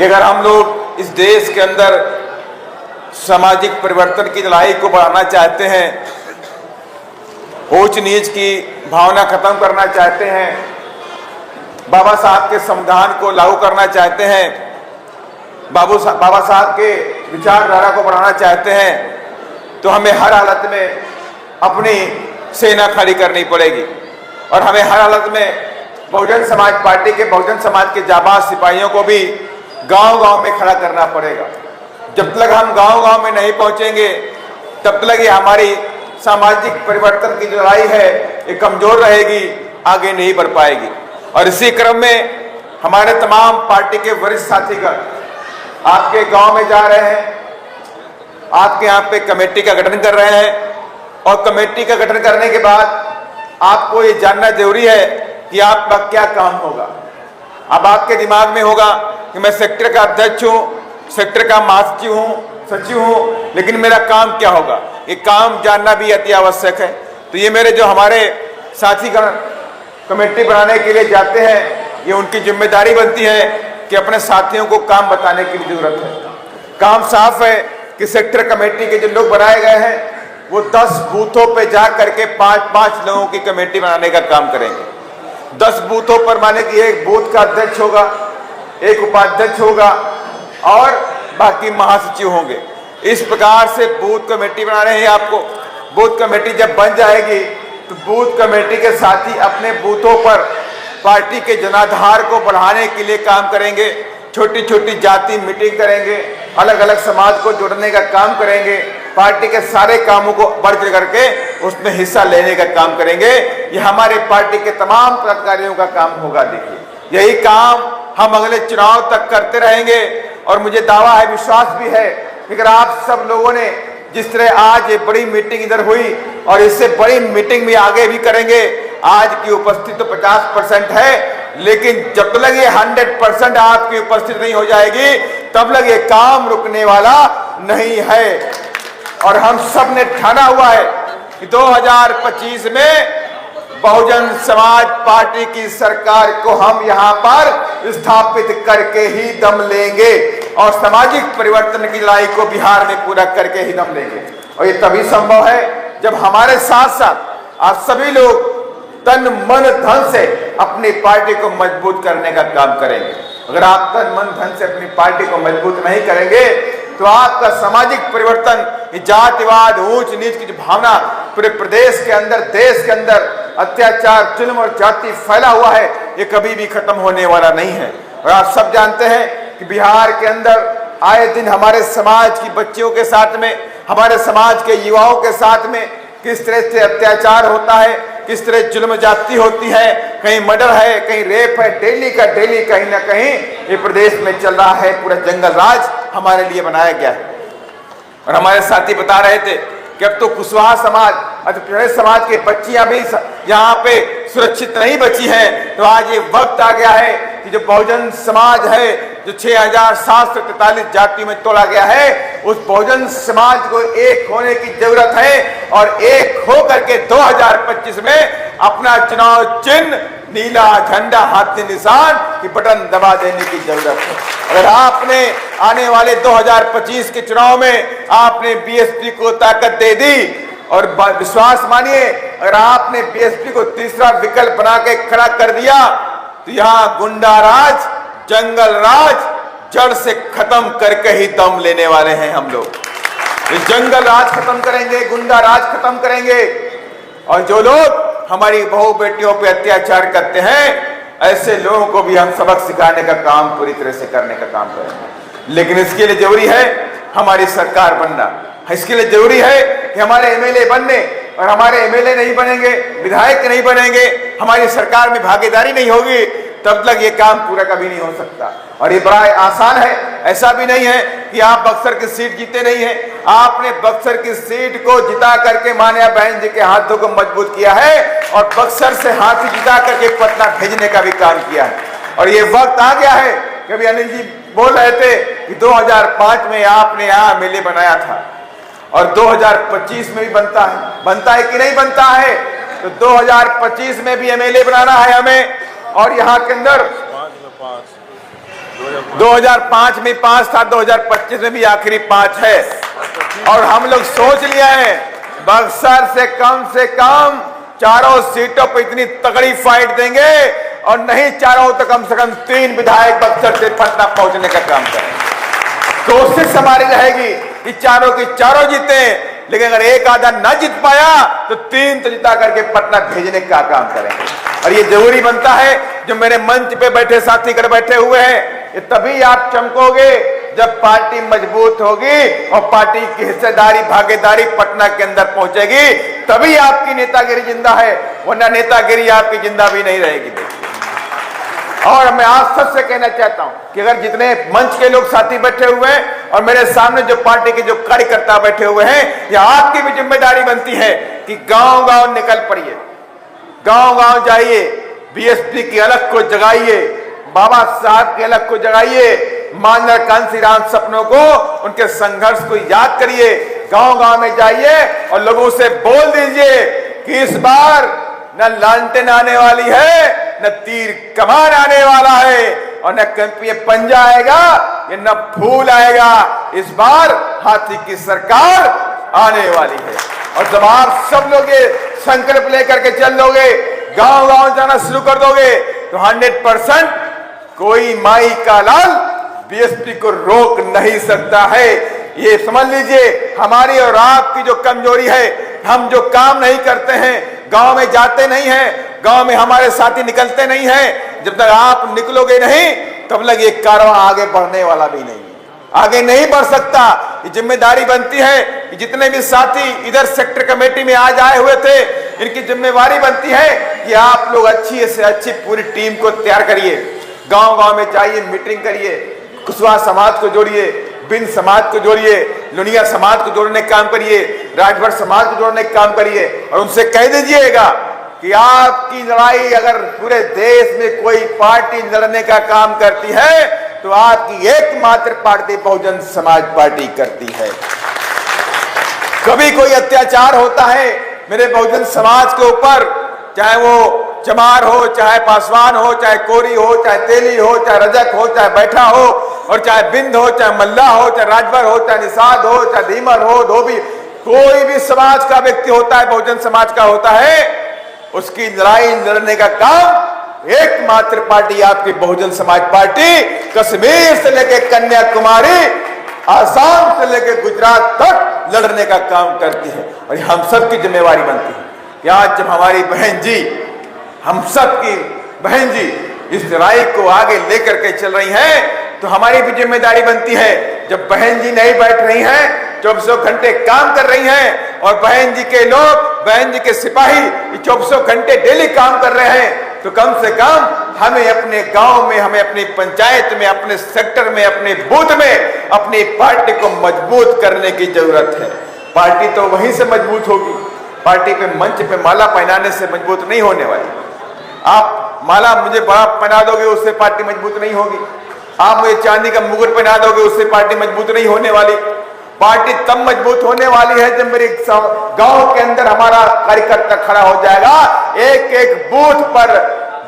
कि अगर हम लोग इस देश के अंदर सामाजिक परिवर्तन की लड़ाई को बढ़ाना चाहते हैं, ऊंच नीच की भावना खत्म करना चाहते हैं, बाबा साहब के संविधान को लागू करना चाहते हैं, बाबा साहब के विचारधारा को बढ़ाना चाहते हैं, तो हमें हर हालत में अपनी सेना खड़ी करनी पड़ेगी और हमें हर हालत में बहुजन समाज पार्टी के, बहुजन समाज के जाबाज सिपाहियों को भी गांव-गांव में खड़ा करना पड़ेगा। जब तक हम गांव-गांव में नहीं पहुंचेंगे तब तक ये हमारी सामाजिक परिवर्तन की लड़ाई है ये कमजोर रहेगी, आगे नहीं बढ़ पाएगी। और इसी क्रम में हमारे तमाम पार्टी के वरिष्ठ साथीगण आपके गांव में जा रहे हैं, आपके यहाँ पे कमेटी का गठन कर रहे हैं और कमेटी का गठन करने के बाद आपको ये जानना जरूरी है कि आपका क्या काम होगा। अब आपके दिमाग में होगा कि मैं सेक्टर का अध्यक्ष हूँ, सेक्टर का महासचिव हूँ, सचिव हूँ, लेकिन मेरा काम क्या होगा, ये काम जानना भी अति आवश्यक है। तो ये मेरे जो हमारे साथीगण कमेटी बनाने के लिए जाते हैं, ये उनकी जिम्मेदारी बनती है कि अपने साथियों को काम बताने की जरूरत है। काम साफ है कि सेक्टर कमेटी के जो लोग बनाए गए हैं वो 10 बूथों पे जा करके 5-5 लोगों की कमेटी बनाने का काम करेंगे। 10 बूथों पर माने कि एक बूथ का अध्यक्ष होगा, एक उपाध्यक्ष होगा और बाकी महासचिव होंगे। इस प्रकार से बूथ कमेटी बना रहे हैं। आपको बूथ कमेटी जब बन जाएगी तो बूथ कमेटी के साथी अपने बूथों पर पार्टी के जनाधार को बढ़ाने के लिए काम करेंगे, छोटी छोटी जाति मीटिंग करेंगे, अलग अलग समाज को जोड़ने का काम करेंगे, पार्टी के सारे कामों को बढ़ करके उसमें हिस्सा लेने का काम करेंगे। ये हमारे पार्टी के तमाम पदाधिकारियों का काम होगा। देखिए, यही काम हम अगले चुनाव तक करते रहेंगे और मुझे दावा है, विश्वास भी है कि अगर आप सब लोगों ने जिस तरह आज ये बड़ी मीटिंग इधर हुई और इससे बड़ी मीटिंग भी आगे भी करेंगे, आज की उपस्थिति तो 50% है, लेकिन जब तक ये 100% आपकी उपस्थिति नहीं हो जाएगी तब तक ये काम रुकने वाला नहीं है। और हम सब ने ठाना हुआ है कि 2025 में बहुजन समाज पार्टी की सरकार को हम यहाँ पर स्थापित करके ही दम लेंगे और सामाजिक परिवर्तन की लड़ाई को बिहार में पूरा करके ही दम लेंगे। और ये तभी संभव है जब हमारे साथ साथ आप सभी लोग तन मन धन से अपनी पार्टी को मजबूत करने का काम करेंगे। अगर आप तन मन धन से अपनी पार्टी को मजबूत नहीं करेंगे तो आपका सामाजिक परिवर्तन, जातिवाद, ऊंच नीच की जो भावना पूरे प्रदेश के अंदर, देश के अंदर अत्याचार, जुल्म और जाति फैला हुआ है, ये कभी भी खत्म होने वाला नहीं है। और आप सब जानते हैं कि बिहार के अंदर आए दिन हमारे समाज की बच्चियों के साथ में, हमारे समाज के युवाओं के साथ में किस तरह से अत्याचार होता है, किस तरह जुल्म जाती होती है, कहीं मर्डर है, कहीं रेप है, डेली का डेली कहीं ना कहीं ये प्रदेश में चल रहा है। पूरा जंगल राज हमारे लिए बनाया गया है। और हमारे साथी बता रहे थे कि अब तो कुशवाहा समाज, पिछड़े समाज के बच्चियां भी यहाँ पे सुरक्षित नहीं बची हैं। तो आज ये वक्त आ गया है कि जो बहुजन समाज है, जो 6743 जातियों में तोड़ा गया है, उस बहुजन समाज को एक होने की जरूरत है और एक हो करके 2025 में अपना चुनाव चिन्ह नीला झंडा हाथी निशान की बटन दबा देने की जरूरत है। अगर आपने आने वाले 2025 के चुनाव में आपने बीएसपी को ताकत दे दी और विश्वास मानिए, अगर आपने बीएसपी को तीसरा विकल्प बना के खड़ा कर दिया तो यहाँ गुंडा राज, जंगल राज जड़ से खत्म करके ही दम लेने वाले हैं हम लोग। इस जंगल राज खत्म करेंगे, गुंडा राज खत्म करेंगे और जो लोग हमारी बहू बेटियों पे अत्याचार करते हैं, ऐसे लोगों को भी हम सबक सिखाने का काम पूरी तरह से करने का काम करेंगे। लेकिन इसके लिए जरूरी है हमारी सरकार बनना, इसके लिए जरूरी है कि हमारे एमएलए बनने, और हमारे एमएलए नहीं बनेंगे, विधायक नहीं बनेंगे, हमारी सरकार में भागीदारी नहीं होगी, तब तक ये काम पूरा कभी नहीं हो सकता। और ये बड़ा आसान है, ऐसा भी नहीं है कि आप बक्सर की सीट जीते नहीं है। आपने बक्सर की सीट को जिता करके मान्या बहन जी के हाथों को मजबूत किया है और बक्सर से हाथी जिता करके पटना भेजने का भी काम किया है। और ये वक्त आ गया है, कभी अनिल जी बोल रहे थे कि 2005 में आपने यहाँ एमएलए बनाया था और 2025 में भी बनता है कि नहीं बनता है? तो 2025 में भी एमएलए बनाना है हमें। और यहाँ के अंदर 2005 में 5 था, 2025 में भी आखिरी 5 है। और हम लोग सोच लिया है बक्सर से कम चारों सीटों पर इतनी तगड़ी फाइट देंगे, और नहीं चारों तो कम से कम 3 विधायक बक्सर से पटना पहुंचने का काम करेंगे। कोशिश हमारी रहेगी कि चारों की चारों जीते, लेकिन अगर एक आधा न जीत पाया तो 3 तो जिता करके पटना भेजने का काम करेंगे। और ये जरूरी बनता है, जो मेरे मंच पे बैठे साथी कर बैठे हुए हैं, ये तभी आप चमकोगे जब पार्टी मजबूत होगी और पार्टी की हिस्सेदारी भागीदारी पटना के अंदर पहुंचेगी, तभी आपकी नेतागिरी जिंदा है, वरना नेतागिरी आपकी जिंदा भी नहीं रहेगी। और मैं आज सच से कहना चाहता हूं कि अगर जितने मंच के लोग साथी बैठे हुए हैं और मेरे सामने जो पार्टी के जो कार्यकर्ता बैठे हुए हैं, यह आपकी भी जिम्मेदारी बनती है कि गांव गांव निकल पड़िए, गांव गांव जाइए, बीएसपी की अलग को जगाइए, बाबा साहब के अलग को जगाइए, मानव कांसीराम सपनों को, उनके संघर्ष को याद करिए, गांव गांव में जाइए और लोगों से बोल दीजिए कि इस बार न लालटेन आने वाली है, न तीर कमान आने वाला है, और न ये पंजा आएगा, ये न फूल आएगा। इस बार हाथी की सरकार आने वाली है। और जब आप सब लोग ये संकल्प लेकर के चल दोगे, गांव गांव जाना शुरू कर दोगे, तो 100% कोई माई का लाल बीएसपी को रोक नहीं सकता है। ये समझ लीजिए, हमारी और आपकी जो कमजोरी है, हम जो काम नहीं करते हैं, गांव में जाते नहीं हैं, गांव में हमारे साथी निकलते नहीं हैं, जब तक आप निकलोगे नहीं तब तक ये कारवां आगे बढ़ने वाला भी नहीं है, आगे नहीं बढ़ सकता। ये जिम्मेदारी बनती है कि जितने भी साथी इधर सेक्टर कमेटी में आज आए हुए थे, इनकी जिम्मेवारी बनती है कि आप लोग अच्छी से अच्छी पूरी टीम को तैयार करिए, गांव गांव में जाइए, मीटिंग करिए, कुशवाहा समाज को जोड़िए, बिन समाज को जोड़िए, लुनिया समाज को जोड़ने का काम करिए, राजभर समाज को जोड़ने का काम करिए, और उनसे कह दीजिएगा कि आपकी लड़ाई अगर पूरे देश में कोई पार्टी लड़ने का काम करती है तो आपकी एकमात्र पार्टी बहुजन समाज पार्टी करती है। कभी कोई अत्याचार होता है मेरे बहुजन समाज के ऊपर, चाहे वो चमार हो, चाहे पासवान हो, चाहे कोरी हो, चाहे तेली हो, चाहे रजक हो, चाहे बैठा हो, और चाहे बिंद हो, चाहे मल्ला हो, चाहे राजभर हो, चाहे निषाद हो, चाहे धीमर हो, धोबी, कोई भी समाज का व्यक्ति होता है, बहुजन समाज का होता है, उसकी लड़ाई लड़ने का काम एकमात्र पार्टी आपकी बहुजन समाज पार्टी कश्मीर से लेकर कन्याकुमारी, आसाम से लेकर गुजरात तक लड़ने का काम करती है। और हम सबकी जिम्मेवारी बनती है कि आज जब हमारी बहन जी, हम सब की बहन जी इस लड़ाई को आगे लेकर के चल रही हैं, तो हमारी भी जिम्मेदारी बनती है, जब बहन जी नहीं बैठ रही हैं, 24 घंटे काम कर रही हैं, और बहन जी के लोग, बहन जी के सिपाही 24 घंटे डेली काम कर रहे हैं, तो कम से कम हमें अपने गांव में, हमें अपनी पंचायत में, अपने सेक्टर में, अपने बूथ में अपनी पार्टी को मजबूत करने की जरूरत है। पार्टी तो वहीं से मजबूत होगी, पार्टी पे मंच पे माला पहनाने से मजबूत नहीं होने वाली। आप माला मुझे बड़ा पहना दोगे, उससे पार्टी मजबूत नहीं होगी। आप मुझे चांदी का मुकुट पहना दोगे, उससे पार्टी मजबूत नहीं होने वाली। पार्टी तब मजबूत होने वाली है जब मेरे गांव के अंदर हमारा कार्यकर्ता खड़ा हो जाएगा, एक एक बूथ पर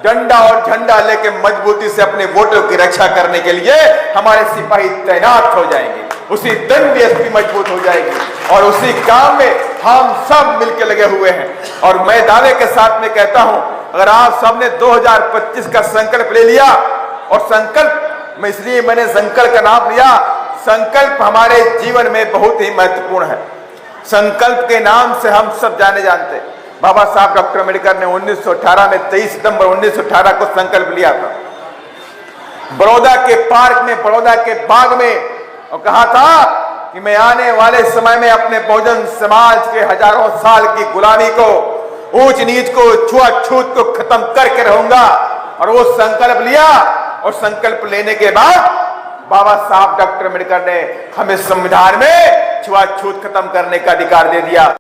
डंडा और झंडा लेके मजबूती से अपने वोटों की रक्षा करने के लिए हमारे सिपाही तैनात हो जाएंगे। उसी दिन बीएसपी मजबूत हो जाएगी, और उसी काम में हम सब मिलकर लगे हुए हैं। और मैं दावे के साथ में कहता हूं, अगर आप सबने 2025 का संकल्प ले लिया, और संकल्प में इसलिए मैंने संकल्प का नाम लिया, संकल्प हमारे जीवन में बहुत ही महत्वपूर्ण है। संकल्प के नाम से हम सब जाने जानते हैं। बाबा साहब डॉक्टर अम्बेडकर ने 1918 में 23 सितंबर 1918 को संकल्प लिया था, बड़ौदा के पार्क में, बड़ौदा के बाग में, और कहा था कि मैं आने वाले समय में अपने बहुजन समाज के हजारों साल की गुलामी को, ऊंच नीच को, छुआछूत को खत्म करके रहूंगा। और वो संकल्प लिया, और संकल्प लेने के बाद बाबा साहब डॉक्टर अम्बेडकर ने हमें संविधान में छुआछूत खत्म करने का अधिकार दे दिया।